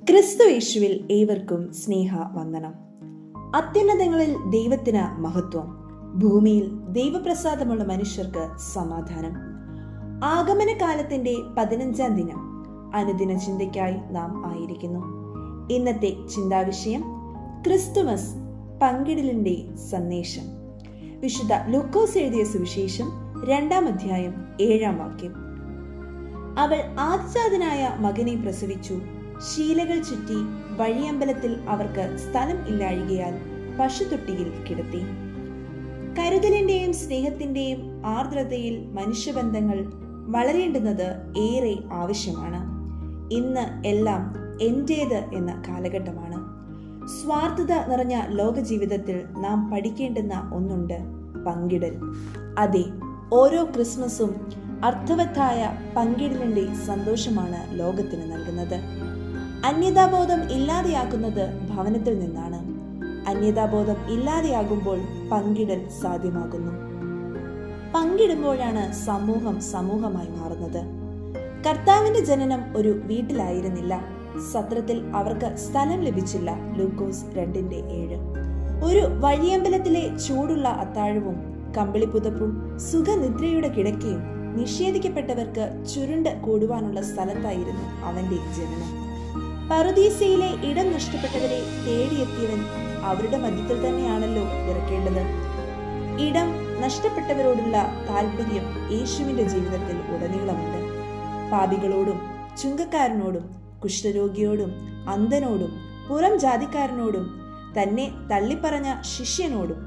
ക്രിസ്തു യേശുവിൽ ഏവർക്കും സ്നേഹ വന്ദനം. അത്യുന്നതങ്ങളിൽ ദൈവത്തിന് മഹത്വം, ഭൂമിയിൽ ദൈവപ്രസാദമുള്ള മനുഷ്യർക്ക് സമാധാനം. ആഗമനകാലത്തിന്റെ 15-ാം ദിനം അനുദിന ചിന്തയ്ക്കായി നാം ആയിരിക്കുന്നു. ഇന്നത്തെ ചിന്താവിഷയം ക്രിസ്തുമസ് പങ്കിടലിന്റെ സന്ദേശം. വിശുദ്ധ ലൂക്കോസ് എഴുതിയ സുവിശേഷം 2-ാം അധ്യായം 7-ാം വാക്യം. അവൾ ആദ്യജാതനായ മകനെ പ്രസവിച്ചു. ശീലകൾ ചുറ്റി വഴിയമ്പലത്തിൽ അവർക്ക് സ്ഥലം ഇല്ലാഴികയാൽ പശുത്തൊട്ടിയിൽ കിടത്തി. കരുതലിന്റെയും സ്നേഹത്തിന്റെയും ആർദ്രതയിൽ മനുഷ്യബന്ധങ്ങൾ വളരേണ്ടുന്നത് ഏറെ ആവശ്യമാണ്. ഇന്ന് എല്ലാം എന്റേത് എന്ന കാലഘട്ടമാണ്. സ്വാർത്ഥത നിറഞ്ഞ ലോക ജീവിതത്തിൽ നാം പഠിക്കേണ്ടുന്ന ഒന്നുണ്ട്: പങ്കിടൽ. അതെ, ഓരോ ക്രിസ്മസും അർത്ഥവത്തായ പങ്കിടലിന്റെ സന്തോഷമാണ് ലോകത്തിന് നൽകുന്നത്. അന്യതാബോധം ഇല്ലാതെയാക്കുന്നത് ഭവനത്തിൽ നിന്നാണ്. അന്യതാബോധം ഇല്ലാതെയാകുമ്പോൾ പങ്കിടൽ സാധ്യമാകുന്നു. പങ്കിടുമ്പോഴാണ് സമൂഹമായി മാറുന്നത്. കർത്താവിന്റെ ജനനം ഒരു വീട്ടിലായിരുന്നില്ല. സത്രത്തിൽ അവർക്ക് സ്ഥലം ലഭിച്ചില്ല. ലൂക്കോസ് 2:7. ഒരു വഴിയമ്പലത്തിലെ ചൂടുള്ള അത്താഴവും കമ്പിളിപ്പുതപ്പും സുഖനിദ്രയുടെ കിടക്കയും നിഷേധിക്കപ്പെട്ടവർക്ക് ചുരുണ്ട് കൂടുവാനുള്ള സ്ഥലത്തായിരുന്നു അവന്റെ ജനനം. പറുദീസയിലെ ഇടം നഷ്ടപ്പെട്ടവരെ തേടിയെത്തിയവൻ അവരുടെ മധ്യത്തിൽ തന്നെയാണല്ലോ ഇറക്കേണ്ടത്. ഇടം നഷ്ടപ്പെട്ടവരോടുള്ള താല്പര്യം യേശുവിന്റെ ജീവിതത്തിൽ ഉടനീളമുണ്ട്. പാപികളോടും ചുങ്കക്കാരനോടും കുഷ്ഠരോഗിയോടും അന്ധനോടും പുറം ജാതിക്കാരനോടും തന്നെ തള്ളിപ്പറഞ്ഞ ശിഷ്യനോടും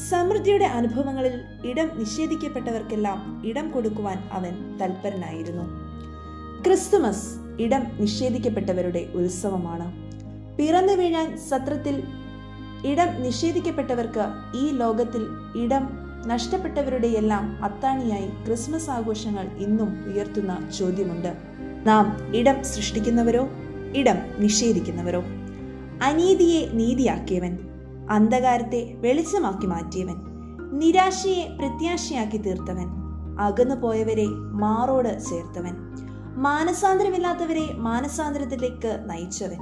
സമൃദ്ധിയുടെ അനുഭവങ്ങളിൽ ഇടം നിഷേധിക്കപ്പെട്ടവർക്കെല്ലാം ഇടം കൊടുക്കുവാൻ അവൻ തൽപരനായിരുന്നു. ക്രിസ്തുമസ് ഇടം നിഷേധിക്കപ്പെട്ടവരുടെ ഉത്സവമാണ്. പിറന്നു വീഴാൻ സത്രത്തിൽ ഇടം നിഷേധിക്കപ്പെട്ടവർക്ക് ഈ ലോകത്തിൽ ഇടം നഷ്ടപ്പെട്ടവരുടെയെല്ലാം അത്താണിയായി ക്രിസ്മസ് ആഘോഷങ്ങൾ ഇന്നും ഉയർത്തുന്ന ചോദ്യമുണ്ട്: നാം ഇടം സൃഷ്ടിക്കുന്നവരോ ഇടം നിഷേധിക്കുന്നവരോ? അനീതിയെ നീതിയാക്കിയവൻ, അന്ധകാരത്തെ വെളിച്ചമാക്കി മാറ്റിയവൻ, നിരാശയെ പ്രത്യാശയാക്കി തീർത്തവൻ, അകന്നു പോയവരെ മാറോട് ചേർത്തവൻ, മാനസാന്തരമില്ലാത്തവരെ മാനസാന്തരത്തിലേക്ക് നയിച്ചവൻ,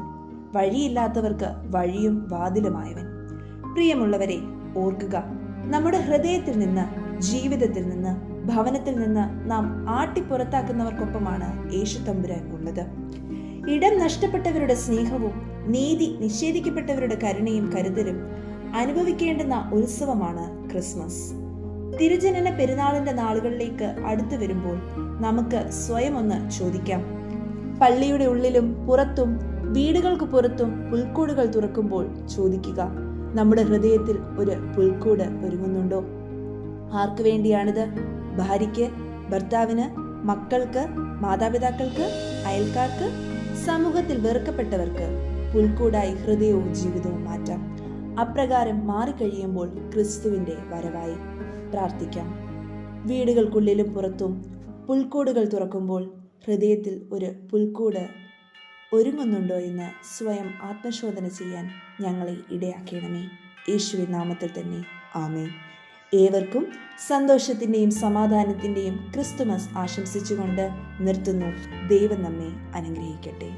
വഴിയില്ലാത്തവർക്ക് വഴിയും വാതിലുമായവൻ. പ്രിയമുള്ളവരെ, ഓർക്കുക, നമ്മുടെ ഹൃദയത്തിൽ നിന്ന്, ജീവിതത്തിൽ നിന്ന്, ഭവനത്തിൽ നിന്ന് നാം ആട്ടിപ്പുറത്താക്കുന്നവർക്കൊപ്പമാണ് യേശു തമ്പുരാൻ ഉള്ളത്. ഇടം നഷ്ടപ്പെട്ടവരുടെ സ്നേഹവും നീതി നിഷേധിക്കപ്പെട്ടവരുടെ കരുണയും കരുതലും അനുഭവിക്കേണ്ടുന്ന ഉത്സവമാണ് ക്രിസ്മസ്. തിരുജനന പെരുന്നാളിന്റെ നാളുകളിലേക്ക് അടുത്തു വരുമ്പോൾ നമുക്ക് സ്വയം ഒന്ന് ചോദിക്കാം: പള്ളിയുടെ ഉള്ളിലും പുറത്തും വീടുകൾക്ക് പുറത്തും പുൽക്കൂടുകൾ തുറക്കുമ്പോൾ ചോദിക്കുക, നമ്മുടെ ഹൃദയത്തിൽ ഒരു പുൽക്കൂട് ഒരുങ്ങുന്നുണ്ടോ? ആർക്കു വേണ്ടിയാണിത്? ഭാര്യയ്ക്ക്, ഭർത്താവിന്, മക്കൾക്ക്, മാതാപിതാക്കൾക്ക്, അയൽക്കാർക്ക്, സമൂഹത്തിൽ വെറുക്കപ്പെട്ടവർക്ക് പുൽക്കൂടായി ഹൃദയവും ജീവിതവും മാറ്റാം. അപ്രകാരം മാറിക്കഴിയുമ്പോൾ ക്രിസ്തുവിന്റെ വരവായി. പ്രാർത്ഥിക്കാം. വീടുകൾക്കുള്ളിലും പുറത്തും പുൽക്കൂടുകൾ തുറക്കുമ്പോൾ ഹൃദയത്തിൽ ഒരു പുൽക്കൂട് ഒരുങ്ങുന്നുണ്ടോ എന്ന് സ്വയം ആത്മശോധന ചെയ്യാൻ ഞങ്ങളെ ഇടയാക്കണമേ. യേശുവിൻ നാമത്തിൽ തന്നെ ആമേൻ. ഏവർക്കും സന്തോഷത്തിന്റെയും സമാധാനത്തിന്റെയും ക്രിസ്തുമസ് ആശംസിച്ചുകൊണ്ട് നിർത്തുന്നു. ദൈവം നമ്മെ അനുഗ്രഹിക്കട്ടെ.